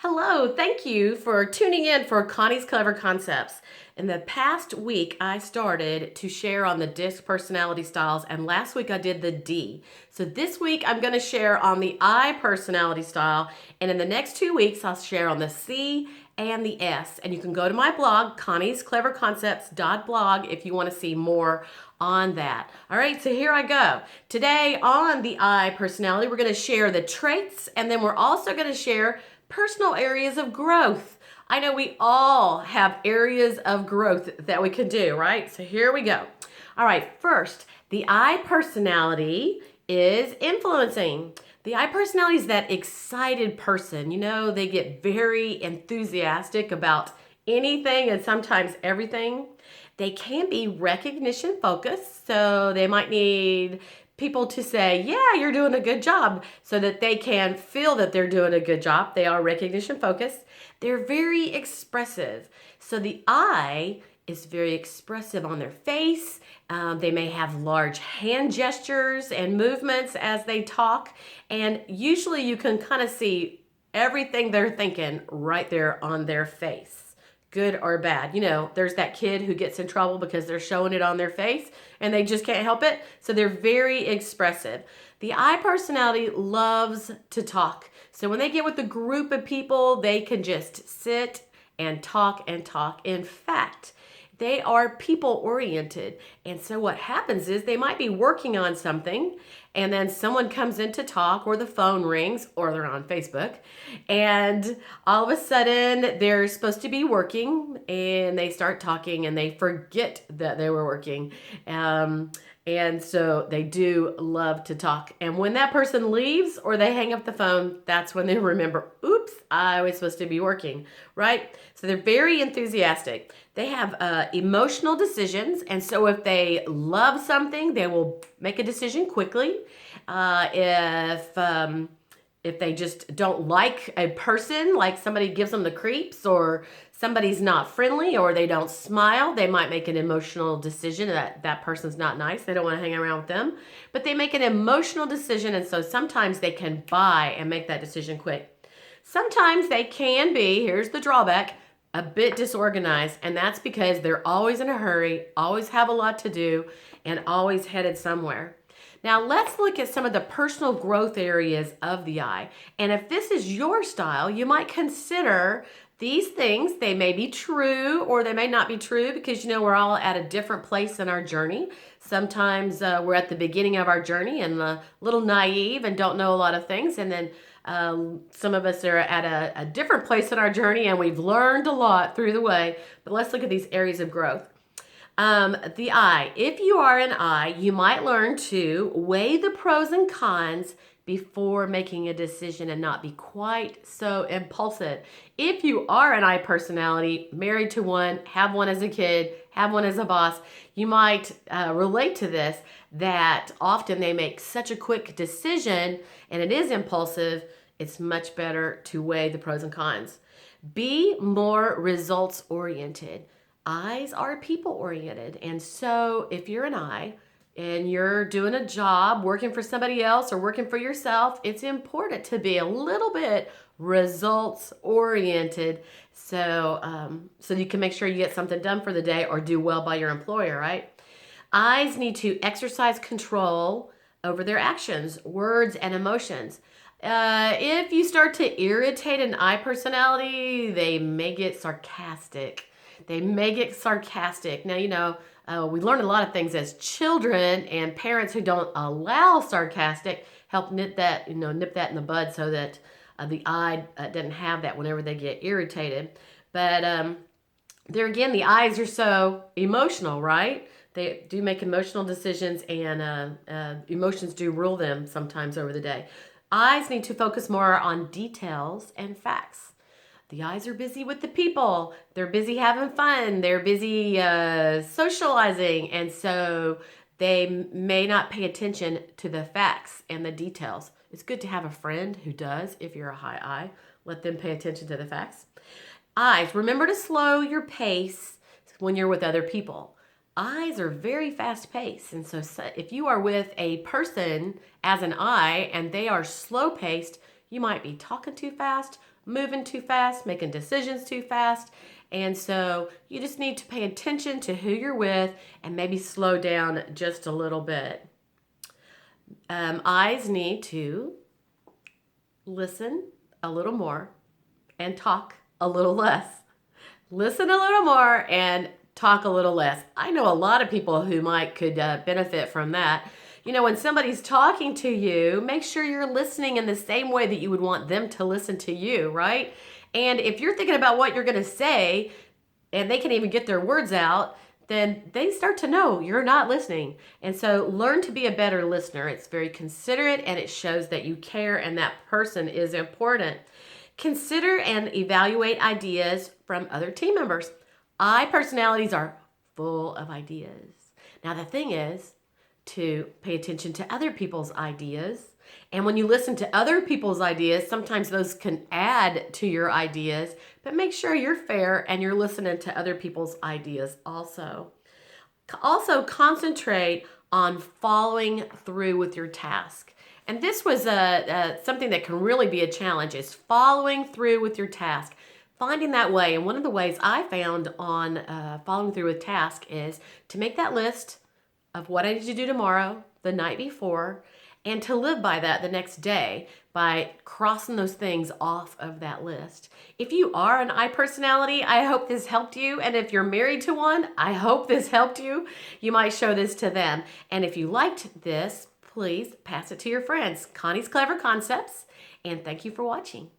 Hello, thank you for tuning in for Connie's Clever Concepts. In the past week, I started to share on the DISC personality styles, and last week I did the D. So this week I'm going to share on the I personality style, and in the next 2 weeks I'll share on the C and the S. And you can go to my blog, conniescleverconcepts.blog, if you want to see more on that. All right, so here I go. Today on the I personality, we're going to share the traits, and then we're also going to share personal areas of growth. I know we all have areas of growth that we can do, right? So here we go. All right, first, the I personality is influencing. The I personality is that excited person. You know, they get very enthusiastic about anything and sometimes everything. They can be recognition focused, so they might need people to say, yeah, you're doing a good job, so that they can feel that they're doing a good job. They are recognition focused. They're very expressive. So the I is very expressive on their face. They may have large hand gestures and movements as they talk. And usually you can kind of see everything they're thinking right there on their face. Good or bad. You know, there's that kid who gets in trouble because they're showing it on their face and they just can't help it. So they're very expressive. The I personality loves to talk. So when they get with a group of people, they can just sit and talk and talk. In fact, they are people oriented. And so what happens is they might be working on something and then someone comes in to talk, or the phone rings, or they're on Facebook, and all of a sudden they're supposed to be working and they start talking and they forget that they were working. And so they do love to talk. And when that person leaves or they hang up the phone, that's when they remember, oops, I was supposed to be working, right? So they're very enthusiastic. They have emotional decisions. And so if they love something, they will make a decision quickly. If they just don't like a person, like somebody gives them the creeps, or somebody's not friendly, or they don't smile, they might make an emotional decision that that person's not nice. They don't want to hang around with them, but they make an emotional decision. And so sometimes they can buy and make that decision quick. Sometimes they can be, here's the drawback, a bit disorganized. And that's because they're always in a hurry, always have a lot to do, and always headed somewhere. Now let's look at some of the personal growth areas of the I. And if this is your style, you might consider these things. They may be true or they may not be true, because you know we're all at a different place in our journey. Sometimes we're at the beginning of our journey and a little naive and don't know a lot of things. And then some of us are at a different place in our journey and we've learned a lot through the way. But let's look at these areas of growth. The I. If you are an I, you might learn to weigh the pros and cons before making a decision and not be quite so impulsive. If you are an I personality, married to one, have one as a kid, have one as a boss, you might relate to this, that often they make such a quick decision and it is impulsive. It's much better to weigh the pros and cons. Be more results oriented. I's are people oriented. And so if you're an I and you're doing a job, working for somebody else or working for yourself, it's important to be a little bit results oriented. So you can make sure you get something done for the day or do well by your employer, right? I's need to exercise control over their actions, words, and emotions. If you start to irritate an I personality, they may get sarcastic. Now, you know, we learn a lot of things as children, and parents who don't allow sarcastic help nip that in the bud, so that the I doesn't have that whenever they get irritated. But there again, the I's are so emotional, right? They do make emotional decisions, and emotions do rule them sometimes over the day. I's need to focus more on details and facts. The I's are busy with the people. They're busy having fun. They're busy socializing. And so they may not pay attention to the facts and the details. It's good to have a friend who does. If you're a high I, let them pay attention to the facts. I's, remember to slow your pace when you're with other people. I's are very fast paced. And so if you are with a person as an I and they are slow paced, you might be talking too fast moving too fast, making decisions too fast. And so you just need to pay attention to who you're with and maybe slow down just a little bit. Eyes need to listen a little more and talk a little less. Listen a little more and talk a little less. I know a lot of people who could benefit from that. When somebody's talking to you, make sure you're listening in the same way that you would want them to listen to you, right? And if you're thinking about what you're going to say and they can't even get their words out, then they start to know you're not listening. And so learn to be a better listener. It's very considerate and it shows that you care and that person is important. Consider and evaluate ideas from other team members. I personalities are full of ideas. Now, the thing is to pay attention to other people's ideas. And when you listen to other people's ideas, sometimes those can add to your ideas, but make sure you're fair and you're listening to other people's ideas also. Also, concentrate on following through with your task. And this was something that can really be a challenge, is following through with your task. Finding that way. And one of the ways I found on following through with task is to make that list of what I need to do tomorrow, the night before, and to live by that the next day by crossing those things off of that list. If you are an I personality, I hope this helped you. And if you're married to one, I hope this helped you. You might show this to them. And if you liked this, please pass it to your friends. Connie's Clever Concepts, and thank you for watching.